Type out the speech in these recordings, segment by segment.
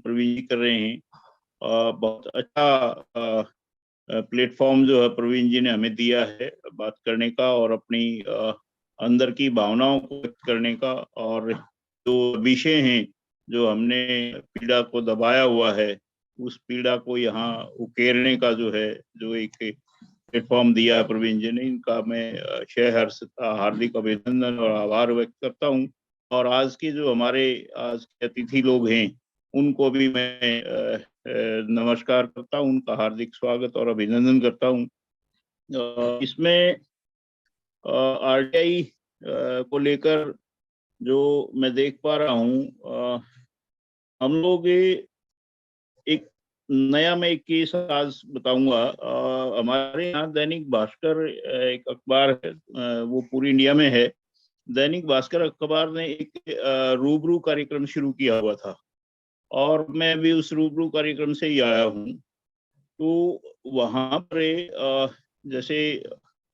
प्रवीण जी कर रहे हैं। बहुत अच्छा प्लेटफॉर्म जो है प्रवीण जी ने हमें दिया है बात करने का और अपनी अंदर की भावनाओं को व्यक्त करने का, और जो विषय हैं जो हमने पीड़ा को दबाया हुआ है उस पीड़ा को यहाँ उकेरने का जो है जो एक प्लेटफॉर्म दिया है प्रवीण जी ने, इनका मैं सहर्ष हार्दिक अभिनंदन और आभार व्यक्त करता हूँ। और आज के जो हमारे आज के अतिथि लोग हैं उनको भी मैं नमस्कार करता हूँ, उनका हार्दिक स्वागत और अभिनंदन करता हूँ। इसमें आरटीआई को लेकर जो मैं देख पा रहा हूँ, हम लोग एक नया मैं एक केस आज बताऊंगा। हमारे यहाँ दैनिक भास्कर एक अखबार है, वो पूरी इंडिया में है। दैनिक भास्कर अखबार ने एक रूबरू कार्यक्रम शुरू किया हुआ था और मैं भी उस रूबरू कार्यक्रम से ही आया हूँ। तो वहाँ पर जैसे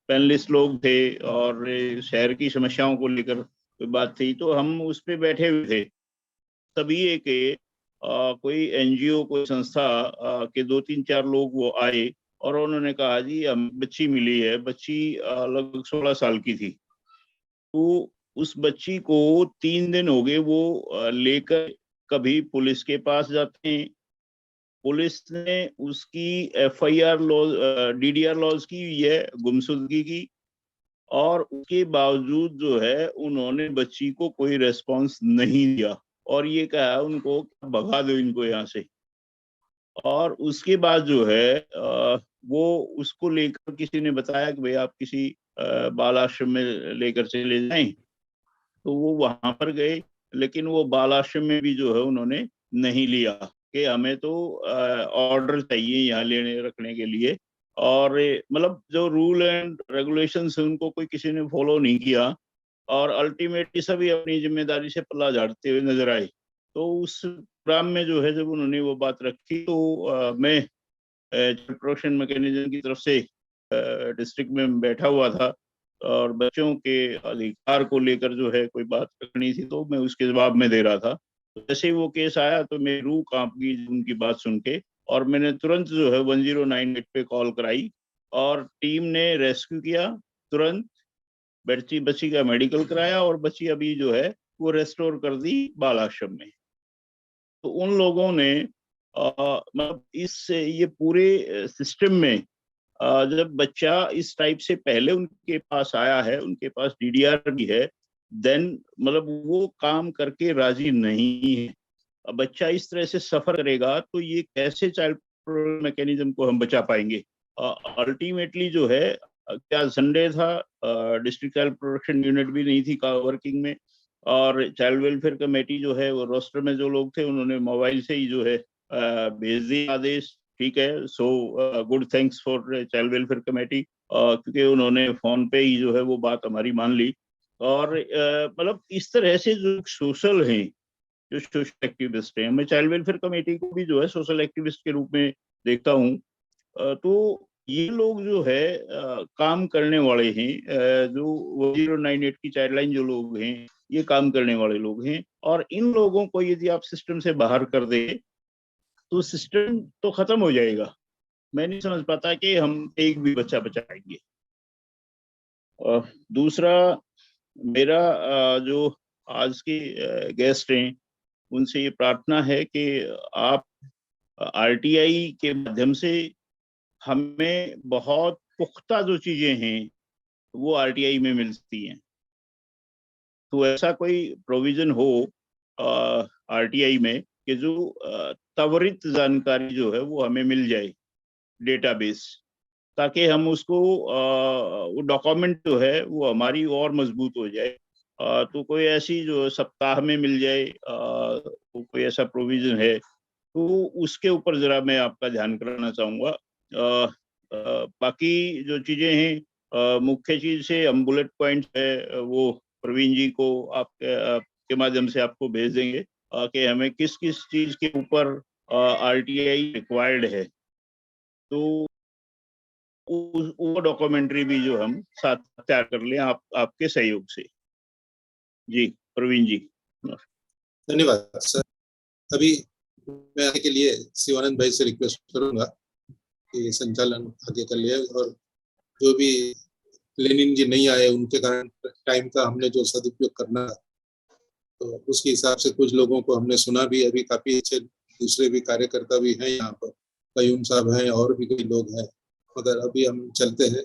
पैनलिस्ट लोग थे और शहर की समस्याओं को लेकर कोई बात थी, तो हम उस पे बैठे हुए थे। तभी एक कोई एनजीओ कोई संस्था के 2-3-4 लोग वो आए और उन्होंने कहा जी हम बच्ची मिली है, बच्ची लगभग 16 साल की थी। तो उस बच्ची को 3 दिन हो गए वो लेकर कभी पुलिस के पास जाते हैं, पुलिस ने उसकी एफआईआर लॉज डीडीआर लॉज की हुई है गुमशुदगी की, और उसके बावजूद जो है उन्होंने बच्ची को कोई रेस्पॉन्स नहीं दिया और ये कहा उनको भगा दो इनको यहाँ से। और उसके बाद जो है वो उसको लेकर किसी ने बताया कि भाई आप किसी बाल आश्रम में लेकर चले जाएं, तो वो वहां पर गए, लेकिन वो बाल आश्रम में भी जो है उन्होंने नहीं लिया कि हमें तो ऑर्डर चाहिए यहाँ लेने रखने के लिए। और मतलब जो रूल एंड रेगुलेशंस है उनको कोई किसी ने फॉलो नहीं किया और अल्टीमेटली सभी अपनी जिम्मेदारी से पल्ला झाड़ते हुए नजर आए। तो उस प्रोग्राम में जो है जब उन्होंने वो बात रखी तो मैं प्रोटेक्शन मैकेनिज्म की तरफ से डिस्ट्रिक्ट में बैठा हुआ था और बच्चों के अधिकार को लेकर जो है कोई बात रखनी थी, तो मैं उसके जवाब में दे रहा था। तो जैसे ही वो केस आया तो मेरी रूह कांप गई उनकी बात सुन के, और मैंने तुरंत जो है 1098 पे कॉल कराई और टीम ने रेस्क्यू किया तुरंत। बच्ची का मेडिकल कराया और बच्ची अभी जो है वो रेस्टोर कर दी बाल आश्रम में। तो उन लोगों ने मतलब इस ये पूरे सिस्टम में जब बच्चा इस टाइप से पहले उनके पास आया है, उनके पास डीडीआर भी है, देन मतलब वो काम करके राजी नहीं है। अब बच्चा इस तरह से सफर करेगा तो ये कैसे चाइल्ड मैकेनिज्म को हम बचा पाएंगे। अल्टीमेटली जो है क्या संडे था, डिस्ट्रिक्ट चाइल्ड प्रोटेक्शन यूनिट भी नहीं थी वर्किंग में, और चाइल्ड वेलफेयर कमेटी जो है वो रोस्टर में जो लोग थे उन्होंने मोबाइल से ही जो है भेज दिया आदेश। ठीक है, so good, thanks for child welfare committee, क्योंकि उन्होंने फोन पे ही जो है वो बात हमारी मान ली। और मतलब इस तरह से जो सोशल हैं, जो सोशल एक्टिविस्ट हैं, मैं चाइल्ड वेलफेयर कमेटी को भी जो है सोशल एक्टिविस्ट के रूप में देखता हूँ। तो ये लोग जो है काम करने वाले हैं, जो 098 की चाइल्डलाइन जो लोग हैं ये काम करने वाले लोग हैं, और इन लोगों को यदि आप सिस्टम से बाहर कर दे तो सिस्टम तो खत्म हो जाएगा। मैं नहीं समझ पाता कि हम एक भी बच्चा बचाएंगे। दूसरा, मेरा जो आज के गेस्ट हैं उनसे ये प्रार्थना है कि आप आरटीआई के माध्यम से हमें बहुत पुख्ता जो चीजें हैं वो आरटीआई में मिलती हैं, तो ऐसा कोई प्रोविजन हो आरटीआई में कि जो त्वरित जानकारी जो है वो हमें मिल जाए डेटाबेस, ताकि हम उसको वो डॉक्यूमेंट जो है वो हमारी और मजबूत हो जाए। तो कोई ऐसी जो सप्ताह में मिल जाए, तो कोई ऐसा प्रोविजन है तो उसके ऊपर जरा मैं आपका ध्यान कराना चाहूँगा। बाकी जो चीजें हैं, मुख्य चीज से हम बुलेट पॉइंट है वो प्रवीण जी को आपके माध्यम से आपको भेज देंगे कि हमें किस किस चीज के ऊपर आरटीआई रिक्वायर्ड है, तो वो डॉक्यूमेंट्री भी जो हम साथ तैयार कर लें आपके सहयोग से। जी प्रवीण जी। धन्यवाद सर। अभी मैं आने के लिए शिवानंद भाई से रिक्वेस्ट करूंगा कि संचालन आगे कर लिया, और जो भी लेनिन जी नहीं आए उनके कारण टाइम का हमने जो सदुपयोग करना, तो उसके हिसाब से कुछ लोगों को हमने सुना भी, अभी काफी अच्छे दूसरे भी कार्यकर्ता भी हैं यहाँ पर, कयूम साहब हैं और भी कई लोग हैं, मगर अभी हम चलते हैं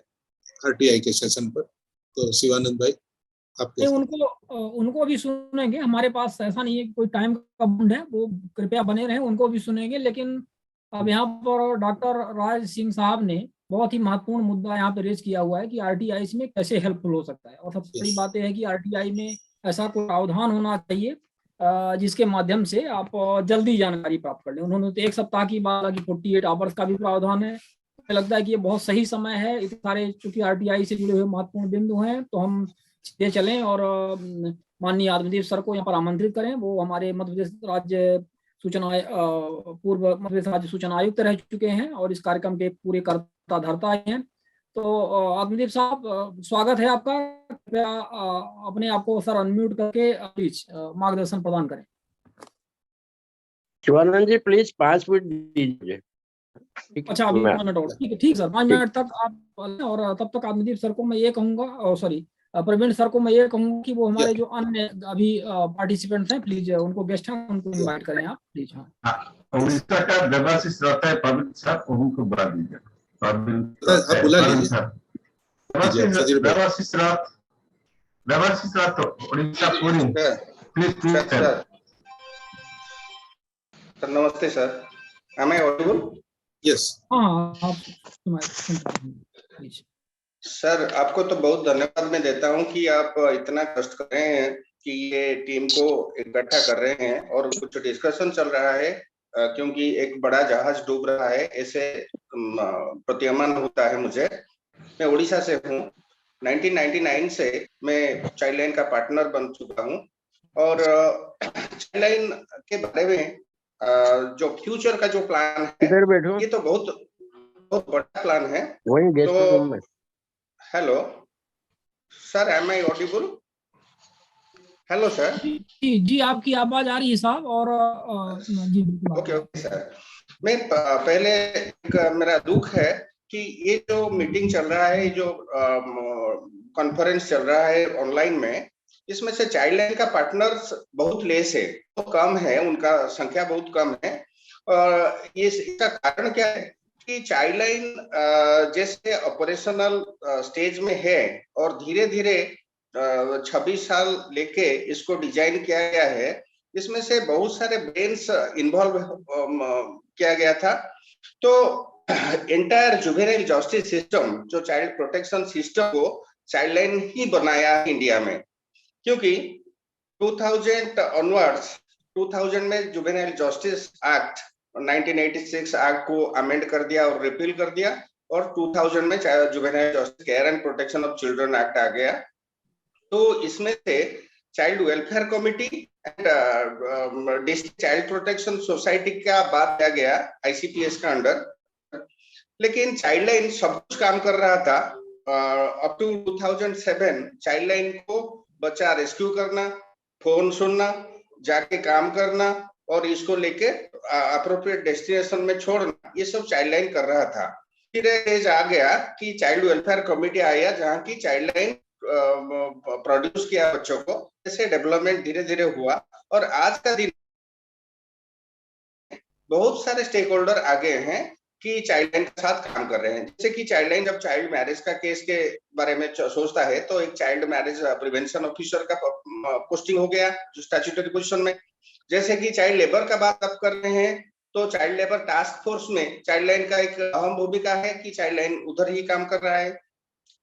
आरटीआई के सेशन पर। तो शिवानंद भाई आपके उनको भी सुनेंगे, हमारे पास ऐसा नहीं है कि कोई टाइम का बंद है, वो कृपया बने रहें, उनको भी सुनेंगे। लेकिन अब यहाँ पर डॉक्टर राज सिंह साहब ने बहुत ही महत्वपूर्ण मुद्दा यहाँ पे रेज किया हुआ है कि आरटीआई में कैसे हेल्पफुल हो सकता है। और सबसे बड़ी बात यह है कि आरटीआई में ऐसा कोई प्रावधान होना चाहिए जिसके माध्यम से आप जल्दी जानकारी प्राप्त कर लें। उन्होंने तो 1 सप्ताह की बात की, 48 आवर्स का भी प्रावधान है। मुझे लगता है कि ये बहुत सही समय है। इतने सारे चूंकि आरटीआई से जुड़े हुए महत्वपूर्ण बिंदु हैं, तो हम सीधे चलें और माननीय आत्मदीप सर को यहाँ पर आमंत्रित करें। वो हमारे मध्य प्रदेश राज्य सूचना पूर्व मध्य प्रदेश राज्य सूचना आयुक्त रह चुके हैं और इस कार्यक्रम के पूरे कर्ता धर्ता हैं। तो आत्मदीप साहब, स्वागत है आपका। कृपया अपने आप को सर अनम्यूट करके प्लीज मार्गदर्शन प्रदान करें। शिवानंद जी प्लीज 5 मिनट दीजिए। अच्छा, अभी 1 मिनट और। ठीक है, ठीक सर, 5 मिनट तक आप, और तब तक आत्मदीप सर को मैं ये कहूंगा, सॉरी प्रवीण सर को मैं ये कहूंगा कि वो हमारे जो अन्य अभी पार्टिसिपेंट्स हैं, प्लीज उनको गेस्ट हैं उनको इनवाइट करें आप प्लीज। हाँ, उड़ीसा का व्यवसायिक रहता है प्रवीण साहब, उनको बुला दीजिए। प्रवीण आप बुला लीजिए। व्यवसायिक उड़ीसा पूरी प्लीज सर। नमस्ते sir, am I audible? Yes. हाँ, सर आपको तो बहुत धन्यवाद मैं देता हूं कि आप इतना कष्ट कर रहे हैं कि ये टीम को इकट्ठा कर रहे हैं और कुछ डिस्कशन चल रहा है, क्योंकि एक बड़ा जहाज डूब रहा है ऐसे प्रतीयमान होता है मुझे। मैं उड़ीसा से हूँ। 1999 से मैं चाइल्ड लाइन का पार्टनर बन चुका हूँ और चाइल्ड लाइन के बारे में जो फ्यूचर का जो प्लान है, ये तो बहुत बड़ा प्लान है। तो hello sir, am I audible? Hello sir. जी आपकी आवाज आ रही है साहब। और जी ओके सर, मैं पहले मेरा दुख है कि ये जो मीटिंग चल रहा है, जो कॉन्फ्रेंस चल रहा है ऑनलाइन में, इसमें से चाइल्ड लाइन का पार्टनर्स बहुत लेस है, तो कम है, उनका संख्या बहुत कम है। और इसका कारण क्या है कि चाइल्ड लाइन जैसे ऑपरेशनल स्टेज में है और धीरे धीरे 26 साल लेके इसको डिजाइन किया गया है, इसमें से बहुत सारे ब्रेन्स इन्वॉल्व किया गया था। तो एंटायर जुवेनाइल जस्टिस सिस्टम, जो चाइल्ड प्रोटेक्शन सिस्टम को चाइल्ड लाइन ही बनाया इंडिया में, क्योंकि 2000 ऑनवर्ड्स 2000 में जुवेनाइल जस्टिस एक्ट 1986 एक्ट को अमेंड कर दिया और रिपील कर दिया, और 2000 में juvenile justice care and protection of children act आ गया। तो इसमें से child welfare committee and district child protection society का बात किया गया आईसीपीएस का अंडर। लेकिन चाइल्ड लाइन सब कुछ काम कर रहा था। अप टू 2007 चाइल्ड लाइन को बच्चा रेस्क्यू करना, फोन सुनना, जाके काम करना और इसको लेके अप्रोप्रिएट डेस्टिनेशन में छोड़ना, ये सब चाइल्ड लाइन कर रहा था। फिर एज आ गया कि चाइल्ड वेलफेयर कमिटी आया, जहाँ की चाइल्ड लाइन प्रोड्यूस किया बच्चों को। ऐसे डेवलपमेंट धीरे धीरे हुआ और आज का दिन बहुत सारे स्टेक होल्डर आगे हैं कि चाइल्ड लाइन के साथ काम कर रहे हैं। जैसे कि चाइल्ड लाइन जब चाइल्ड मैरिज का केस के बारे में सोचता है, तो एक चाइल्ड मैरिज प्रिवेंशन ऑफिसर का पोस्टिंग हो गया जो स्टैट्यूटरी पोजीशन में। जैसे कि चाइल्ड लेबर का बात आप कर रहे हैं, तो चाइल्ड लेबर टास्क फोर्स में चाइल्ड लाइन का एक अहम भूमिका है कि चाइल्ड लाइन उधर ही काम कर रहा है।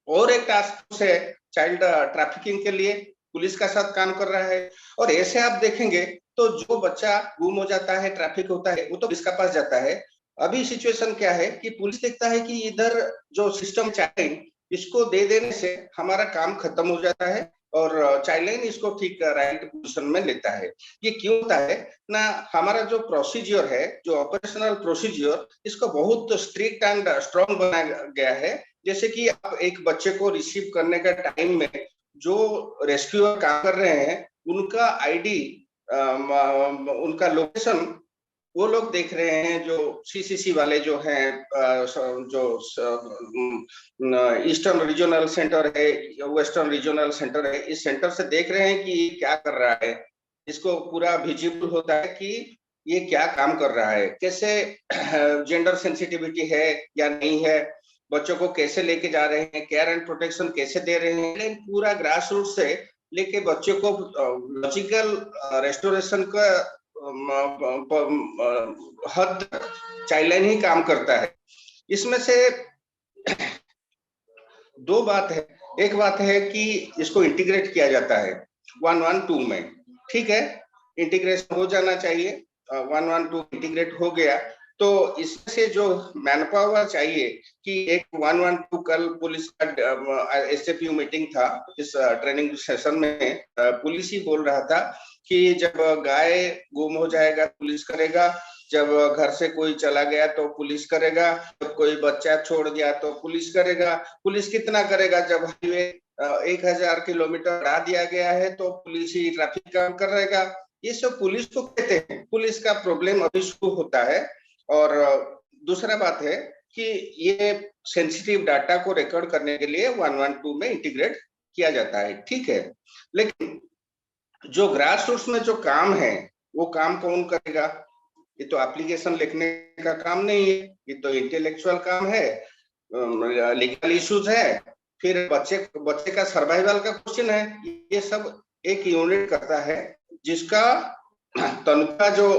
और एक टास्क फोर्स है चाइल्ड ट्रैफिकिंग के लिए, पुलिस का साथ काम कर रहा है। और ऐसे आप देखेंगे तो जो बच्चा गुम हो जाता है, ट्रैफिक होता है, वो तो पुलिस के पास जाता है। अभी सिचुएशन क्या है कि पुलिस देखता है कि इधर जो सिस्टम चाइल्ड, इसको दे देने से हमारा काम खत्म हो जाता है और चाइल्ड लाइन इसको ठीक राइट पोजीशन में लेता है। ये क्यों होता है ना, हमारा जो प्रोसीजर है, जो ऑपरेशनल प्रोसीजर, इसको बहुत स्ट्रिक्ट एंड स्ट्रॉन्ग बनाया गया है। जैसे कि आप एक बच्चे को रिसीव करने का टाइम में जो रेस्क्यूअर काम कर रहे हैं, उनका आईडी, उनका लोकेशन वो लोग देख रहे हैं, जो सीसीसी वाले जो हैं, जो ईस्टर्न रीजनल सेंटर है, वेस्टर्न रीजनल सेंटर है, इस सेंटर से देख रहे हैं कि ये क्या कर रहा है। इसको पूरा विजिबल होता है कि ये क्या काम कर रहा है, कैसे जेंडर सेंसिटिविटी है या नहीं है, बच्चों को कैसे लेके जा रहे हैं, केयर एंड प्रोटेक्शन कैसे दे रहे हैं, पूरा ग्रास रूट से लेके बच्चों को लॉजिकल रेस्टोरेशन का हद चाइल्ड लाइन ही काम करता है। इसमें से दो बात है, एक बात है कि इसको इंटीग्रेट किया जाता है 112 में, ठीक है, इंटीग्रेशन हो जाना चाहिए, 112 इंटीग्रेट हो गया तो इसमें से जो मैन पावर चाहिए कि एक 112 कल पुलिस का एसएपयू मीटिंग था, इस ट्रेनिंग सेशन में पुलिस ही बोल रहा था कि जब गाय गुम हो जाएगा पुलिस करेगा, जब घर से कोई चला गया तो पुलिस करेगा, जब कोई बच्चा छोड़ दिया तो पुलिस करेगा। पुलिस कितना करेगा, जब हाईवे 1000 किलोमीटर बढ़ा दिया गया है तो पुलिस ही ट्रैफिक काम करेगा। ये सब पुलिस को कहते हैं, पुलिस का प्रॉब्लम अभी शुरू होता है। और दूसरा बात है कि ये सेंसिटिव डाटा को रिकॉर्ड करने के लिए 112 में इंटीग्रेट किया जाता है, ठीक है, लेकिन जो ग्रास रूट्स में जो काम है वो काम कौन करेगा? ये तो एप्लीकेशन लिखने का काम नहीं है, ये तो इंटेलेक्चुअल काम है, लीगल इश्यूज है, फिर बच्चे का सर्वाइवल का क्वेश्चन है। ये सब एक यूनिट करता है जिसका तनख्वाह जो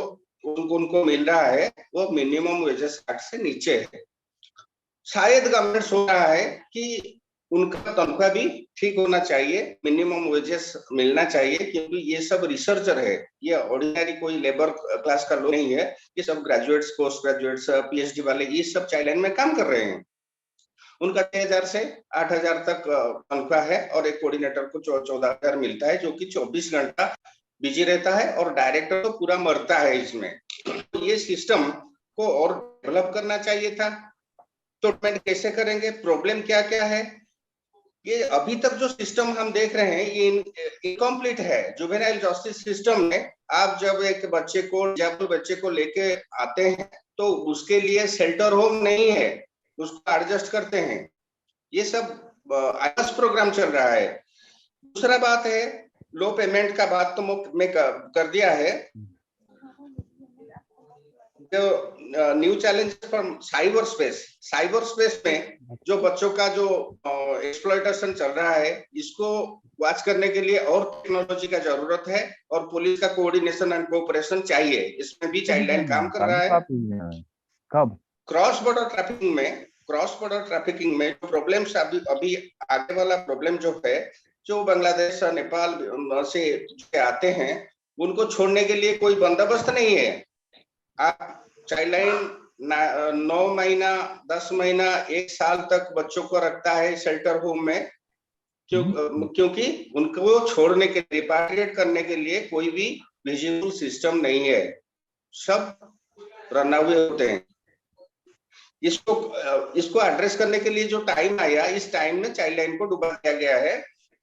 उनको मिल रहा है वो मिनिमम वेजेस एक्ट से नीचे है। शायद गवर्नमेंट सोच रहा है कि उनका तनख्वाह भी ठीक होना चाहिए, मिनिमम वेजेस मिलना चाहिए, क्योंकि ये सब रिसर्चर है, ये ऑर्डिनरी कोई लेबर क्लास का लोग नहीं है, ये सब ग्रेजुएट्स, पोस्ट ग्रेजुएट्स, पीएचडी वाले ये सब चाइल्ड लाइन में काम कर रहे हैं। उनका 6000 से 8000 तक तनख्वाह है और एक कोऑर्डिनेटर को 14000 मिलता है, जो कि 24 घंटा बिजी रहता है और डायरेक्टर तो पूरा मरता है इसमें। ये सिस्टम को और डेवलप करना चाहिए था। तो कैसे करेंगे, प्रॉब्लम क्या क्या है? ये अभी तक जो सिस्टम हम देख रहे हैं ये इनकम्प्लीट है। जुवेनाइल जस्टिस सिस्टम में आप जब एक बच्चे को लेके आते हैं तो उसके लिए शेल्टर होम नहीं है, उसको एडजस्ट करते हैं। ये सब आईएस प्रोग्राम चल रहा है। दूसरा बात है लो पेमेंट का बात तो मैं कर दिया है। जो new challenge from cyber space में जो बच्चों का जो एक्सप्लॉयटेशन चल रहा है, इसको वॉच करने के लिए और टेक्नोलॉजी का जरूरत है और पुलिस का कोऑर्डिनेशन एंड कोऑपरेशन चाहिए। इसमें भी चाइल्ड लाइन काम कर रहा है। कब क्रॉस बॉर्डर ट्रैफिकिंग में जो प्रॉब्लम्स अभी आगे वाला प्रॉब्लम जो है, जो बांग्लादेश नेपाल से आते हैं उनको छोड़ने के लिए कोई बंदोबस्त नहीं है। आप चाइल्ड लाइन 9 महीना 10 महीना 1 साल तक बच्चों को रखता है शेल्टर होम में, क्योंकि उनको छोड़ने के लिए, रिपाट्रिएट करने के लिए कोई भी विजिबल सिस्टम नहीं है, सब रन अवे होते हैं। इसको एड्रेस करने के लिए जो टाइम आया, इस टाइम में चाइल्ड लाइन को डुबा दिया गया है,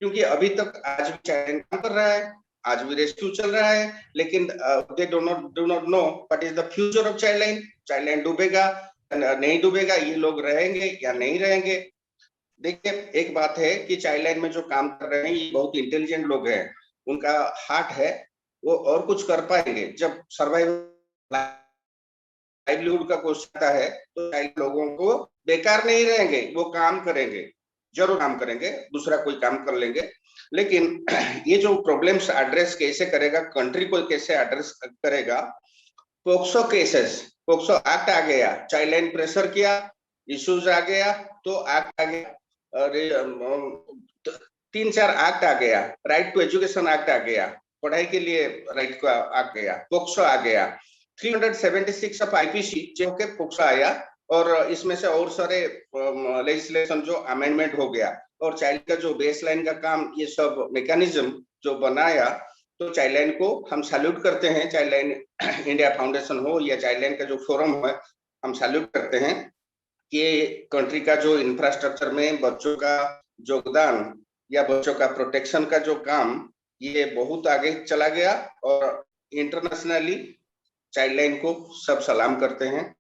क्योंकि अभी तक आज भी चाइल्ड लाइन काम कर रहा है, आज भी रेस्क्यू चल रहा है, लेकिन they do not know what is the future of child line. Child line डूबेगा नहीं डूबेगा, ये लोग रहेंगे या नहीं रहेंगे। देखिए एक बात है कि चाइल्ड लाइन में जो काम कर रहे हैं ये बहुत इंटेलिजेंट लोग हैं, उनका हार्ट है, वो और कुछ कर पाएंगे। जब सर्वाइवल लाइवलीहुड का क्वेश्चन आता है तो चाइल्ड लोगों को बेकार नहीं रहेंगे, वो काम करेंगे, जरूर काम करेंगे, दूसरा कोई काम कर लेंगे। लेकिन ये जो प्रॉब्लम्स एड्रेस कैसे करेगा, कंट्री को कैसे एड्रेस करेगा? पोक्सो एक्ट आ गया, चाइल्ड लाइन प्रेशर किया, इश्यूज आ गया तो एक्ट आ गया, 3-4 एक्ट आ गया, राइट टू एजुकेशन एक्ट आ गया, पढ़ाई के लिए राइट का आ गया, पोक्सो आ गया, 376 ऑफ आईपीसी जो के पोक्सो आया, और इसमें से और सारे लेजिस्लेशन जो अमेंडमेंट हो गया, और चाइल्ड का जो बेसलाइन का काम, ये सब मैकेनिज्म जो बनाया, तो चाइल्ड लाइन को हम सैल्यूट करते हैं। चाइल्ड लाइन इंडिया फाउंडेशन हो या चाइल्ड लाइन का जो फोरम है, हम सैल्यूट करते हैं कि कंट्री का जो इंफ्रास्ट्रक्चर में बच्चों का योगदान या बच्चों का प्रोटेक्शन का जो काम, ये बहुत आगे चला गया और इंटरनेशनली चाइल्डलाइन को सब सलाम करते हैं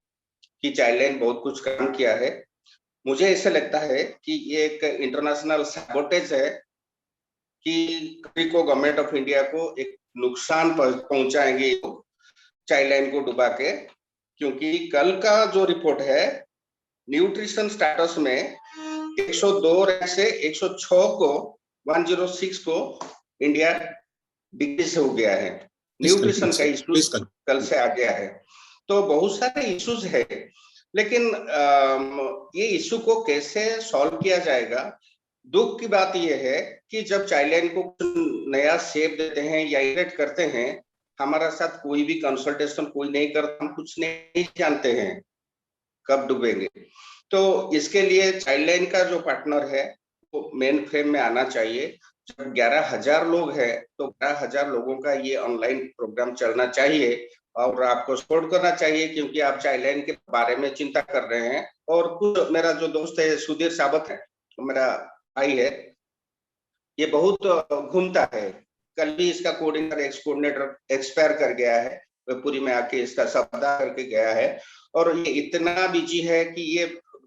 कि चाइल्डलाइन बहुत कुछ काम किया है। मुझे ऐसे लगता है कि ये एक इंटरनेशनल सैबोटेज है कि कंट्री को, गवर्नमेंट ऑफ इंडिया को एक नुकसान पहुंचाएंगे चाइल्डलाइन को डुबा के, क्योंकि कल का जो रिपोर्ट है न्यूट्रिशन स्टेटस में 102 रैंक से 106 को 106 को इंडिया डिक्रीज हो गया है। न्यूट्रिशन का इशू कल से आ गया है। तो बहुत सारे इश्यूज है, लेकिन ये इशू को कैसे सॉल्व किया जाएगा। दुख की बात यह है कि जब चाइल्डलाइन को नया शेप देते हैं या इरेक्ट करते हैं, हमारा साथ कोई भी कंसल्टेशन कोई नहीं करता, हम कुछ नहीं जानते हैं कब डूबेंगे। तो इसके लिए चाइल्डलाइन का जो पार्टनर है वो मेन फ्रेम में आना चाहिए। जब 11,000 लोग हैं तो 11,000 लोगों का ये ऑनलाइन प्रोग्राम चलना चाहिए और आपको सपोर्ट करना चाहिए, क्योंकि आप चाइल्डलाइन के बारे में चिंता कर रहे हैं। और कुछ मेरा जो दोस्त है सुधीर सावत है, मेरा भाई है, ये बहुत घूमता है। कल भी इसका कोऑर्डिनेटर एक्स कोऑर्डिनेटर एक्सपायर कर गया है, पुरी में आके इसका सप्ताह करके गया है। और ये इतना बिजी है कि ये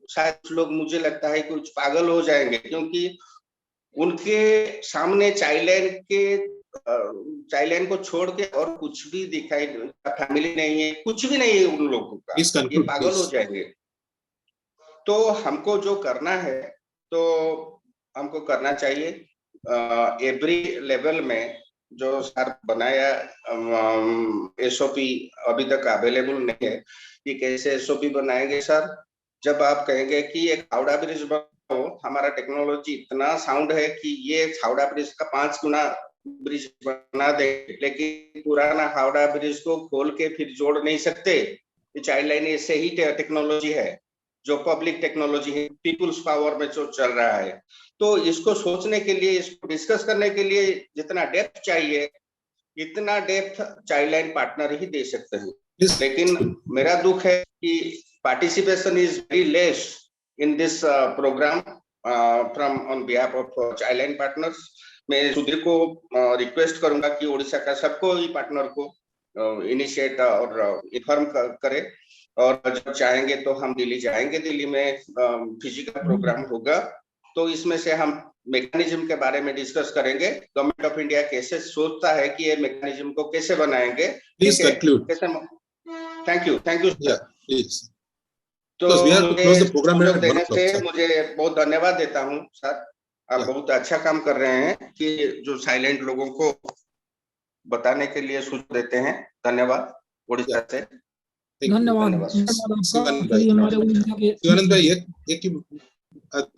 शायद लोग, मुझे लगता है कुछ पागल हो जाएंगे, क्योंकि उनके सामने चाइल्डलाइन को छोड़ के और कुछ भी दिखाई, फैमिली नहीं है, कुछ भी नहीं है उन लोगों का, ये पागल हो जाएंगे। तो हमको जो करना है तो हमको करना चाहिए एवरी लेवल में जो सर बनाया एसओपी अभी तक अवेलेबल नहीं है कि कैसे एसओपी बनाएंगे सर। जब आप कहेंगे कि एक हावड़ा ब्रिज बनाओ, हमारा टेक्नोलॉजी इतना साउंड है कि ये हावड़ा ब्रिज का 5 गुना ब्रिज बना दे, लेकिन पुराना हावड़ा ब्रिज को खोल के फिर जोड़ नहीं सकते। चाइल्डलाइन ऐसे ही टेक्नोलॉजी है जो पब्लिक टेक्नोलॉजी है, पीपुल्स पावर में जो चल रहा है। तो इसको सोचने के लिए, इसको डिस्कस करने के लिए जितना डेप्थ चाहिए, इतना डेप्थ चाइल्डलाइन पार्टनर ही दे सकते हैं। लेकिन मेरा दुख है कि participation is very less in this programme from on behalf of Childline partners. मैं सुधीर को रिक्वेस्ट करूंगा कि ओडिशा का सबको ही पार्टनर को इनिशिएट और इन्फॉर्म करे, और जब चाहेंगे तो हम दिल्ली जाएंगे। दिल्ली में फिजिकल प्रोग्राम होगा, तो इसमें से हम मैकेनिज्म के बारे में डिस्कस करेंगे। गवर्नमेंट ऑफ इंडिया कैसे सोचता है कि ये मैकेनिज्म को कैसे बनाएंगे। Please conclude. Thank you please. तो देने से मुझे बहुत धन्यवाद देता हूँ सर। आप बहुत अच्छा काम कर रहे हैं कि जो साइलेंट लोगों को बताने के लिए सुझाव देते हैं। धन्यवाद ओडिशा से। धन्यवाद शिवानंद भाई, एक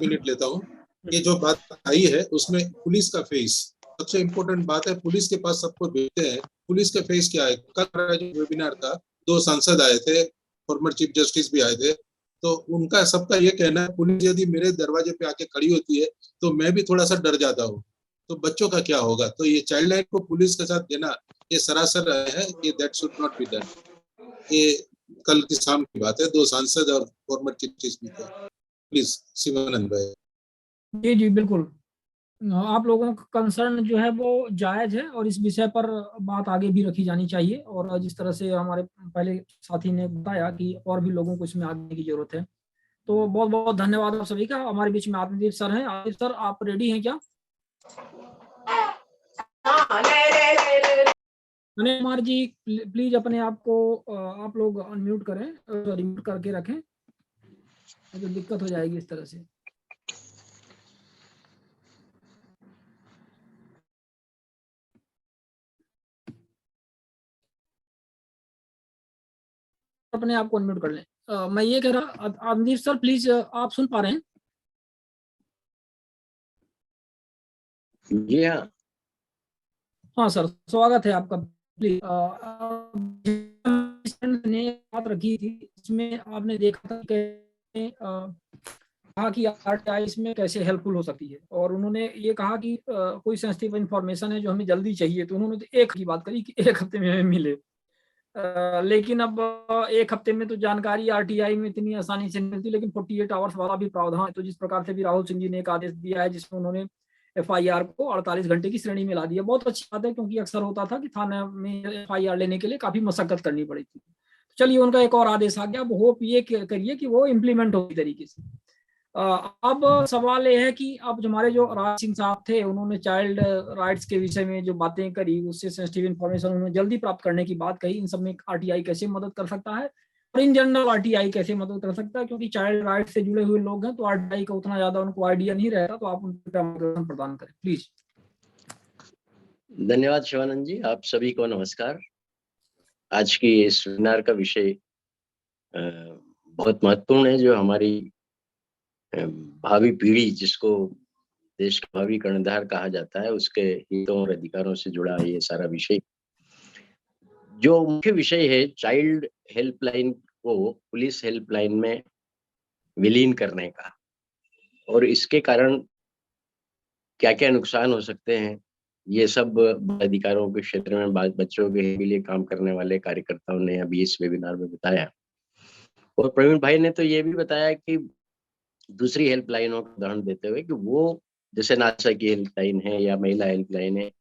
मिनट लेता हूँ। ये जो बात आई है उसमें पुलिस का फेस सबसे इम्पोर्टेंट बात है। पुलिस के पास सबको भेजते हैं, पुलिस का फेस क्या है। कल जो वेबिनार था, 2 सांसद आए थे, फॉर्मर चीफ जस्टिस भी आए थे, तो उनका सबका ये कहना है पुलिस यदि मेरे दरवाजे पे आके खड़ी होती है तो मैं भी थोड़ा सा डर जाता हूँ, तो बच्चों का क्या होगा। तो ये चाइल्ड लाइन को पुलिस के साथ देना ये सरासर है कि that should not be done. ये कल की शाम की बात है, 2 सांसद और फॉर्मर चीफ जस्टिस भी थे। प्लीज शिवानंद भाई। जी बिल्कुल, आप लोगों का कंसर्न जो है वो जायज है और इस विषय पर बात आगे भी रखी जानी चाहिए। और जिस तरह से हमारे पहले साथी ने बताया कि और भी लोगों को इसमें आने की जरूरत है। तो बहुत बहुत धन्यवाद आप सभी का। हमारे बीच में आत्मदीप सर हैं। आत्मदीप सर, आप रेडी हैं क्या? अनिल कुमार जी, प्लीज अपने आप को आप लोग अनम्यूट करें, रिम्यूट करके रखें, तो दिक्कत हो जाएगी इस तरह से। अपने आप को अनम्यूट कर लें। मैं ये कह रहा, आदित्य सर प्लीज, आप सुन पा रहे हैं? जी हाँ। हाँ सर, स्वागत है आपका। प्लीज ने बात रखी थी, इसमें आपने देखा था कि कहा कि आरटीआई इसमें कैसे हेल्पफुल हो सकती है, और उन्होंने ये कहा कि कोई सेंसिटिव इंफॉर्मेशन है जो हमें जल्दी चाहिए, तो उन्होंने तो एक की बात करी कि 1 हफ्ते में हमें मिले। लेकिन अब 1 हफ्ते में तो जानकारी आरटीआई में इतनी आसानी से मिलती, लेकिन 48 आवर्स वाला भी प्रावधान है। तो जिस प्रकार से भी राहुल सिंह जी ने एक आदेश दिया है जिसमें उन्होंने FIR को 48 घंटे की श्रेणी में ला दिया। बहुत अच्छी बात है, क्योंकि अक्सर होता था कि थाना में FIR लेने के लिए काफी मशक्कत करनी पड़ी थी। चलिए, उनका एक और आदेश आ गया। अब होप ये करिए कि वो इम्प्लीमेंट हो तरीके से। अब सवाल ये है कि अब हमारे जो राज सिंह साहब थे, उन्होंने चाइल्ड राइट्स के विषय में जो बातें करी, उससे सेंसिटिव इन्फॉर्मेशन उन्होंने जल्दी प्राप्त करने की बात कही। इन सब में RTI कैसे मदद कर सकता है, और इन जनरल RTI कैसे मदद कर सकता है, क्योंकि चाइल्ड राइट्स से जुड़े हुए लोग हैं तो RTI का उतना ज्यादा उनको आइडिया नहीं रहता। तो आप उनको मार्गदर्शन प्रदान करें प्लीज। धन्यवाद शिवानंद जी, आप सभी को नमस्कार। आज की इस वेबिनार का विषय बहुत महत्वपूर्ण है, जो हमारी भावी पीढ़ी, जिसको देश का भावी कर्णधार कहा जाता है, उसके हितों और अधिकारों से जुड़ा ये सारा विषय। जो मुख्य विषय है चाइल्ड हेल्पलाइन को पुलिस हेल्पलाइन में विलीन करने का, और इसके कारण क्या क्या नुकसान हो सकते हैं, ये सब अधिकारों के क्षेत्र में बच्चों के लिए काम करने वाले कार्यकर्ताओं ने अभी इस वेबिनार में बताया। और प्रवीण भाई ने तो ये भी बताया कि दूसरी हेल्पलाइनों का उदाहरण देते हुए कि वो जैसे नासा की हेल्पलाइन है या महिला हेल्पलाइन है,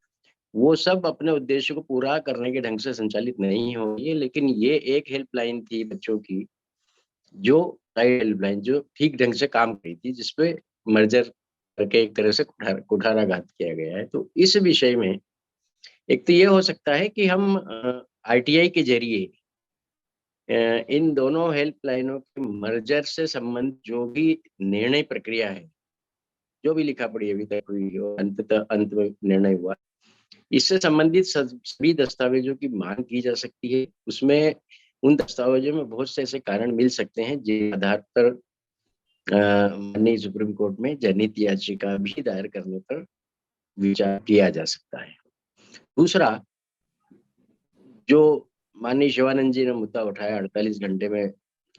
वो सब अपने उद्देश्य को पूरा करने के ढंग से संचालित नहीं होगी, लेकिन ये एक हेल्पलाइन थी बच्चों की, जो चाइल्ड हेल्पलाइन, जो ठीक ढंग से काम करी थी, जिसपे मर्जर करके एक तरह से कुठाराघात किया गया है। तो इस विषय में एक तो ये हो सकता है कि हम RTI के जरिए इन दोनों हेल्पलाइनों के मर्जर से संबंधित जो भी निर्णय प्रक्रिया है, जो भी लिखा पड़ी अभी तक हुई हो, अंत में निर्णय हुआ, इससे संबंधित सभी दस्तावेजों की मांग की जा सकती है। उसमें उन दस्तावेजों में बहुत से ऐसे कारण मिल सकते हैं जिन आधार पर माननीय सुप्रीम कोर्ट में जनहित याचिका भी दायर करने पर विचार किया जा सकता है। दूसरा, जो माननीय शिवानंद जी ने मुद्दा उठाया 48 घंटे में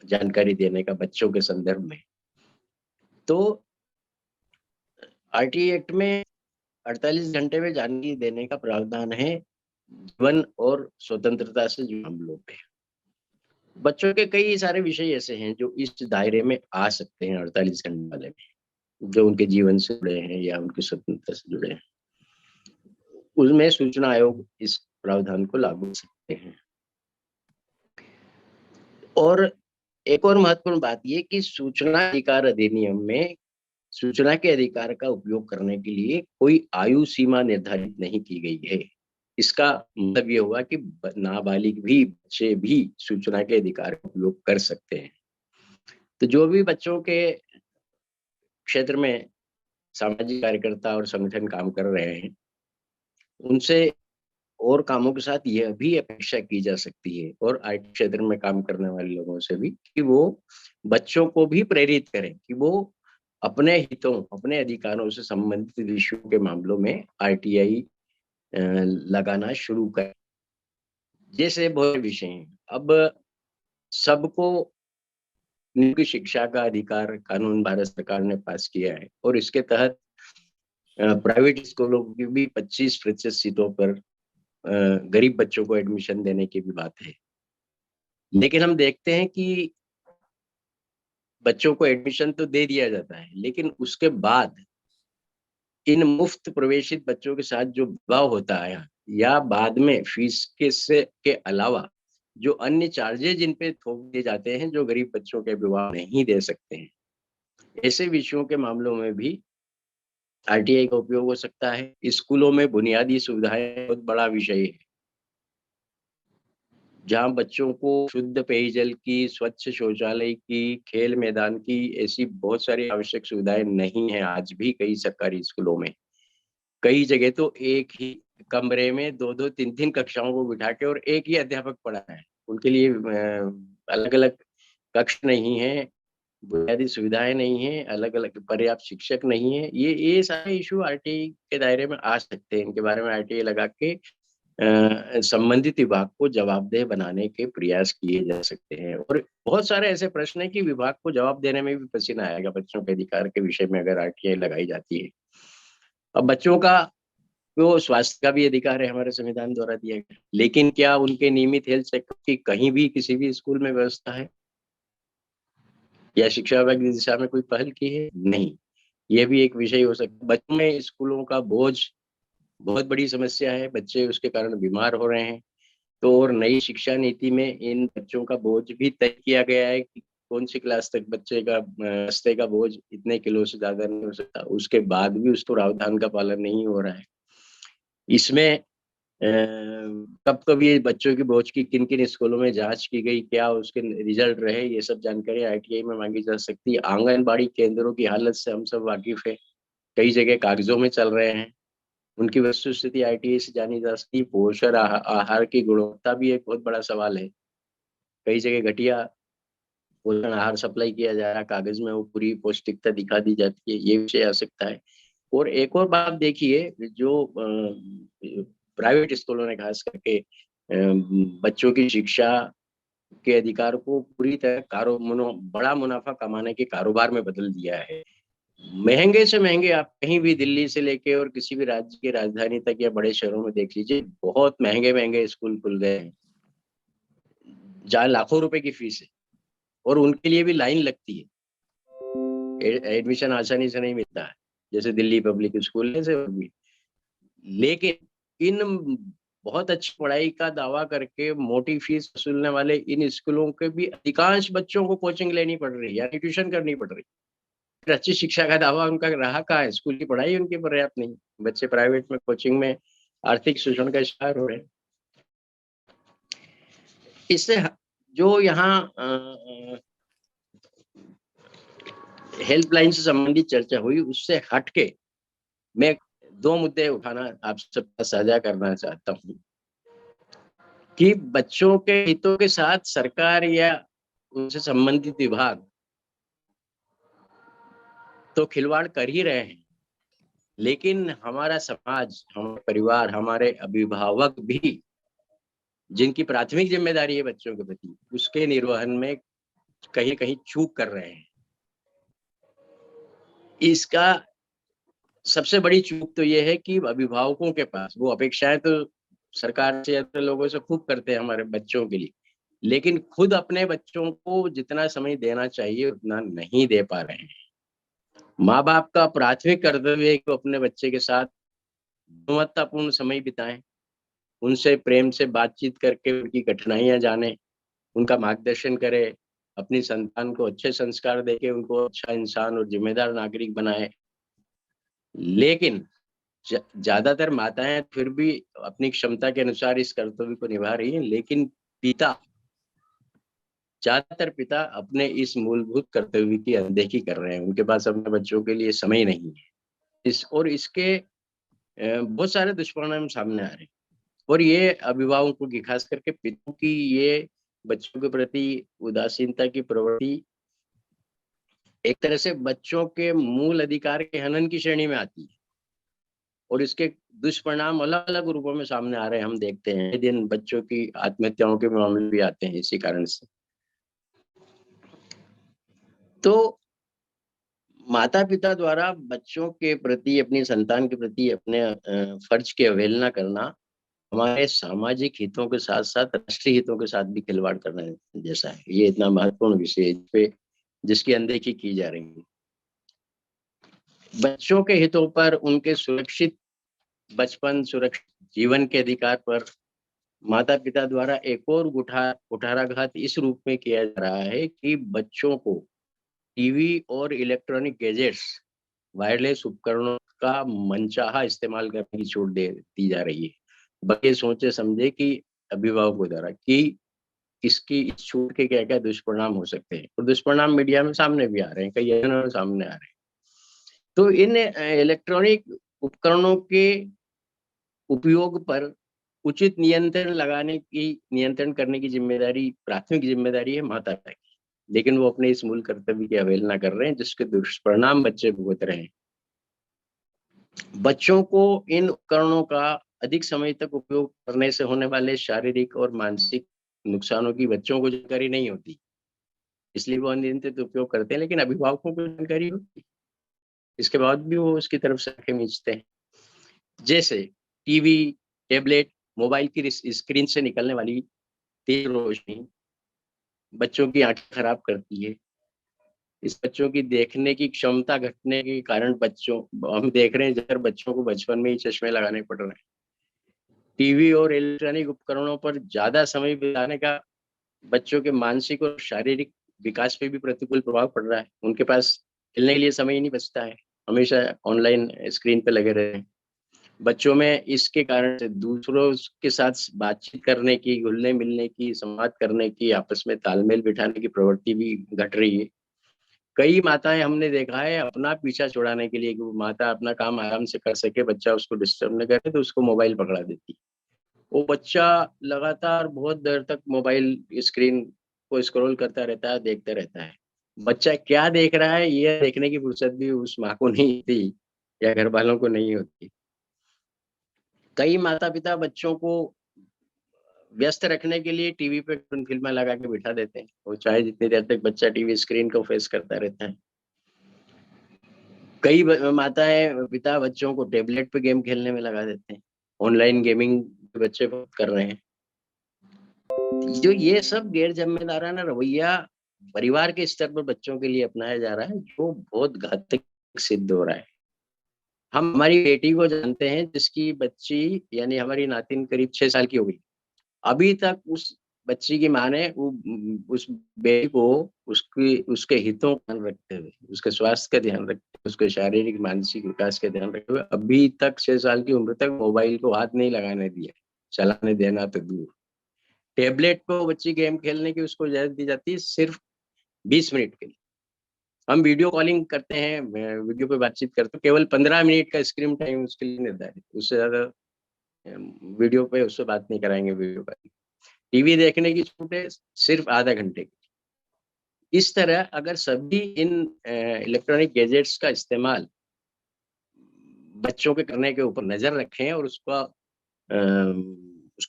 जानकारी देने का बच्चों के संदर्भ में, तो RTI एक्ट में 48 घंटे में जानकारी देने का प्रावधान है जीवन और स्वतंत्रता से जुड़े मामलों पे। बच्चों के कई सारे विषय ऐसे हैं जो इस दायरे में आ सकते हैं 48 घंटे वाले में, जो उनके जीवन से जुड़े हैं या उनकी स्वतंत्रता से जुड़े हैं। उसमें सूचना आयोग इस प्रावधान को लागू कर सकते हैं। और एक और महत्वपूर्ण बात यह कि सूचना अधिकार अधिनियम में सूचना के अधिकार का उपयोग करने के लिए कोई आयु सीमा निर्धारित नहीं की गई है। इसका मतलब ये हुआ कि नाबालिग भी, बच्चे भी सूचना के अधिकार का उपयोग कर सकते हैं। तो जो भी बच्चों के क्षेत्र में सामाजिक कार्यकर्ता और संगठन काम कर रहे हैं, उनसे और कामों के साथ यह भी अपेक्षा की जा सकती है, और IT क्षेत्र में काम करने वाले लोगों से भी, कि वो बच्चों को भी प्रेरित करें कि वो अपने हितों, अपने अधिकारों से संबंधित विषयों के मामलों में RTI लगाना शुरू करें। जैसे बहुत विषय हैं, अब सबको निजी शिक्षा का अधिकार कानून भारत सरकार ने पास किया है, और इसके तहत प्राइवेट स्कूलों की भी 25% सीटों पर गरीब बच्चों को एडमिशन देने की भी बात है। लेकिन हम देखते हैं कि बच्चों को एडमिशन तो दे दिया जाता है, लेकिन उसके बाद इन मुफ्त प्रवेशित बच्चों के साथ जो विवाह होता है, या बाद में फीस के अलावा जो अन्य चार्जेज इन पे थोप दिए जाते हैं, जो गरीब बच्चों के विवाह नहीं दे सकते हैं, ऐसे विषयों के मामलों में भी RTI का उपयोग हो सकता है। स्कूलों में बुनियादी सुविधाएं बहुत बड़ा विषय है, जहाँ बच्चों को शुद्ध पेयजल की, स्वच्छ शौचालय की, खेल मैदान की, ऐसी बहुत सारी आवश्यक सुविधाएं नहीं है आज भी कई सरकारी स्कूलों में। कई जगह तो एक ही कमरे में 2-2, 3-3 कक्षाओं को बिठा के और एक ही अध्यापक पढ़ा है। उनके लिए अलग-अलग कक्ष नहीं है, बुनियादी सुविधाएं नहीं है, अलग-अलग पर्याप्त शिक्षक नहीं है। ये सारे इशू RTI के दायरे में आ सकते हैं। इनके बारे में RTI लगा के संबंधित विभाग को जवाबदेह बनाने के प्रयास किए जा सकते हैं। और बहुत सारे ऐसे प्रश्न है कि विभाग को जवाब देने में भी पसीना आएगा बच्चों के अधिकार के विषय में अगर RTI लगाई जाती है। अब बच्चों का वो स्वास्थ्य का भी अधिकार है, हमारे संविधान द्वारा दिया गया, लेकिन क्या उनके नियमित हेल्थ चेकअप की कहीं भी किसी भी स्कूल में व्यवस्था है, या शिक्षा विभाग की दिशा में कोई पहल की है? नहीं। ये भी एक विषय हो सकता है। बच्चों में स्कूलों का बोझ बहुत बड़ी समस्या है, बच्चे उसके कारण बीमार हो रहे हैं। तो और नई शिक्षा नीति में इन बच्चों का बोझ भी तय किया गया है कि कौन सी क्लास तक बच्चे का बस्ते का बोझ इतने किलो से ज्यादा नहीं हो सकता। उसके बाद भी उसको प्रावधान का पालन नहीं हो रहा है। इसमें कब कब ये बच्चों की बोझ की किन किन स्कूलों में जांच की गई, क्या उसके रिजल्ट रहे, ये सब जानकारी ITI में मांगी जा सकती है। आंगनबाड़ी केंद्रों की हालत से हम सब वाकिफ है, कई जगह कागजों में चल रहे हैं, उनकी वस्तु स्थिति ITI से जानी जा सकती है। पोषण आहार की गुणवत्ता भी एक बहुत बड़ा सवाल है, कई जगह घटिया पोषण आहार सप्लाई किया जा रहा है, कागज में वो पूरी पौष्टिकता दिखा दी जाती है, ये विषय आ सकता है। और एक और बात देखिए, जो प्राइवेट स्कूलों ने खास करके बच्चों की शिक्षा के अधिकार को पूरी तरह बड़ा मुनाफा कमाने के कारोबार में बदल दिया है। महंगे से महंगे आप कहीं भी दिल्ली से लेके और किसी भी राज्य की राजधानी तक या बड़े शहरों में देख लीजिए, बहुत महंगे महंगे स्कूल खुल गए हैं जहाँ लाखों रुपए की फीस है और उनके लिए भी लाइन लगती है, एडमिशन आसानी से नहीं मिलता है, जैसे दिल्ली पब्लिक स्कूल है भी। लेकिन इन बहुत अच्छी पढ़ाई का दावा करके मोटी फीस वसूलने वाले इन स्कूलों के भी अधिकांश बच्चों को कोचिंग लेनी पड़ रही है या ट्यूशन करनी पड़ रही है। अच्छी शिक्षा का दावा उनका रहा कहाँ है, स्कूल की पढ़ाई उनकी पर्याप्त नहीं, बच्चे प्राइवेट में कोचिंग में आर्थिक शोषण का शिकार हो रहे हैं। इससे जो यहाँ हेल्पलाइन से संबंधित चर्चा हुई, उससे हटके मैं 2 मुद्दे उठाना आप सबका साझा करना चाहता हूँ कि बच्चों के हितों के साथ सरकार या उनसे संबंधित विभाग तो खिलवाड़ कर ही रहे हैं, लेकिन हमारा समाज, हमारा परिवार, हमारे अभिभावक भी, जिनकी प्राथमिक जिम्मेदारी है बच्चों के प्रति, उसके निर्वहन में कहीं कहीं चूक कर रहे हैं। इसका सबसे बड़ी चूक तो ये है कि अभिभावकों के पास वो अपेक्षाएं तो सरकार से अपने लोगों से खूब करते हैं हमारे बच्चों के लिए, लेकिन खुद अपने बच्चों को जितना समय देना चाहिए उतना नहीं दे पा रहे हैं। माँ बाप का प्राथमिक कर्तव्य है कि अपने बच्चे के साथ गुणवत्तापूर्ण समय बिताएं, उनसे प्रेम से बातचीत करके उनकी कठिनाइयां जाने, उनका मार्गदर्शन करें, अपनी संतान को अच्छे संस्कार देके उनको अच्छा इंसान और जिम्मेदार नागरिक बनाए। लेकिन ज्यादातर माताएं फिर भी अपनी क्षमता के अनुसार इस कर्तव्य को निभा रही हैं, लेकिन ज्यादातर पिता अपने इस मूलभूत कर्तव्य की अनदेखी कर रहे हैं। उनके पास अपने बच्चों के लिए समय नहीं है। इसके बहुत सारे दुष्परिणाम सामने आ रहे हैं और ये अभिभावकों की, खास करके पिताओं की, ये बच्चों के प्रति उदासीनता की प्रवृत्ति एक तरह से बच्चों के मूल अधिकार के हनन की श्रेणी में आती है और इसके दुष्परिणाम अलग अलग रूपों में सामने आ रहे हैं। हम देखते हैं दिन बच्चों की आत्महत्याओं के मामले भी आते हैं इसी कारण से। तो माता पिता द्वारा बच्चों के प्रति, अपनी संतान के प्रति अपने फर्ज की अवहेलना करना हमारे सामाजिक हितों के साथ साथ राष्ट्रीय हितों के साथ भी खिलवाड़ करने जैसा है। ये इतना महत्वपूर्ण विषय है जिसकी अनदेखी की जा रही है। बच्चों के हितों पर, उनके सुरक्षित बचपन, सुरक्षित जीवन के अधिकार पर माता पिता द्वारा एक और कुठाराघात इस रूप में किया जा रहा है कि बच्चों को टीवी और इलेक्ट्रॉनिक गैजेट्स, वायरलेस उपकरणों का मनचाहा इस्तेमाल करने की छूट दे दी जा रही है, बड़े सोचे समझे कि अभिभावकों द्वारा कि इसकी इस छूट के क्या क्या दुष्परिणाम हो सकते हैं। और दुष्परिणाम मीडिया में सामने भी आ रहे हैं, कई अध्ययनों सामने आ रहे हैं। तो इन इलेक्ट्रॉनिक उपकरणों के उपयोग पर उचित नियंत्रण करने की जिम्मेदारी, प्राथमिक जिम्मेदारी है माता पिता की, लेकिन वो अपने इस मूल कर्तव्य की अवहेलना कर रहे हैं, जिसके दुष्परिणाम बच्चे भुगत रहे हैं। बच्चों को इन उपकरणों का अधिक समय तक उपयोग करने से होने वाले शारीरिक और मानसिक नुकसानों की बच्चों को जानकारी नहीं होती, इसलिए वो अनियंत्रित उपयोग करते हैं, लेकिन अभिभावकों को जानकारी होती है, इसके बाद भी वो उसकी तरफ से आंखें मीचते हैं। जैसे टीवी, टैबलेट, मोबाइल की स्क्रीन से निकलने वाली तेज रोशनी बच्चों की आंखें खराब करती है, इस बच्चों की देखने की क्षमता घटने के कारण बच्चों हम देख रहे हैं जब बच्चों को बचपन में ही चश्मे लगाने पड़ रहे हैं। टीवी और इलेक्ट्रॉनिक उपकरणों पर ज्यादा समय बिताने का बच्चों के मानसिक और शारीरिक विकास पे भी प्रतिकूल प्रभाव पड़ रहा है। उनके पास खेलने के लिए समय ही नहीं बचता है, हमेशा ऑनलाइन स्क्रीन पे लगे रहे हैं। बच्चों में इसके कारण से दूसरों के साथ बातचीत करने की, घुलने मिलने की, संवाद करने की, आपस में तालमेल बिठाने की प्रवृत्ति भी घट रही है। कई माताएं हमने देखा है अपना पीछा छुड़ाने के लिए कि वो माता अपना काम आराम से कर सके, बच्चा उसको डिस्टर्ब न करे, तो उसको मोबाइल पकड़ा देती। वो बच्चा लगातार बहुत देर तक मोबाइल स्क्रीन को स्क्रॉल करता रहता है, देखता रहता है। बच्चा क्या देख रहा है ये देखने की फुर्सत भी उस माँ को नहीं होती या घर वालों को नहीं होती। कई माता-पिता बच्चों को व्यस्त रखने के लिए टीवी पे फिल्में लगा के बिठा देते हैं। वो चाहे जितनी देर तक बच्चा टीवी स्क्रीन को फेस करता रहता है। कई माताएं पिता बच्चों को टैबलेट पे गेम खेलने में लगा देते हैं। ऑनलाइन गेमिंग बच्चे बहुत कर रहे हैं। जो ये सब गैर जिम्मेदाराना रवैया परिवार के स्तर पर बच्चों के लिए अपनाया जा रहा है, जो बहुत घातक सिद्ध हो रहा है। हम हमारी बेटी को जानते हैं जिसकी बच्ची यानी हमारी नातिन करीब 6 साल की हो गई। अभी तक उस बच्ची की माँ ने उस बेटी को उसके हितों का ध्यान रखते हुए, उसके स्वास्थ्य का ध्यान रखते हुए, उसके शारीरिक मानसिक विकास का ध्यान रखते हुए अभी तक 6 साल की उम्र तक मोबाइल को हाथ नहीं लगाने दिया, चलाने देना तो दूर। टैबलेट को बच्ची गेम खेलने की उसको इजाजत दी जाती है सिर्फ 20 मिनट के लिए। हम वीडियो कॉलिंग करते हैं, वीडियो पे बातचीत करते हैं, केवल 15 मिनट का स्क्रीन टाइम उसके लिए निर्धारित, उससे ज्यादा वीडियो पे उससे बात नहीं कराएंगे वीडियो कॉलिंग। टीवी देखने की छूट है सिर्फ आधा घंटे की। इस तरह अगर सभी इन इलेक्ट्रॉनिक गैजेट्स का इस्तेमाल बच्चों के करने के ऊपर नजर रखें और उसको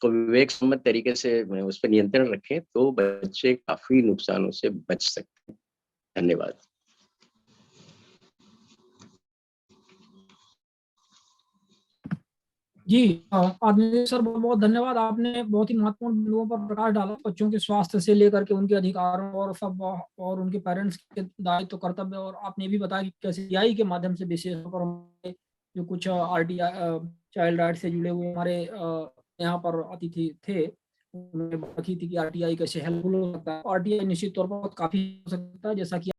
विवेक सम्मत तरीके से उस पर नियंत्रण रखें तो बच्चे काफी नुकसानों से बच सकते हैं। धन्यवाद। जी आदमी सर बहुत बहुत धन्यवाद। आपने बहुत ही महत्वपूर्ण बिंदुओं पर प्रकाश डाला, बच्चों के स्वास्थ्य से लेकर के उनके अधिकारों और सब और उनके पेरेंट्स के दायित्व कर्तव्य, और आपने भी बताया कि कैसे AI के माध्यम से विशेष पर जो कुछ RTI चाइल्ड राइट से जुड़े हुए हमारे यहाँ पर अतिथि थे, उन्होंने बात की थी कि RTI कैसे हेल्पफुल हो सकता है। RTI निश्चित तौर पर काफी हो सकता है, जैसा कि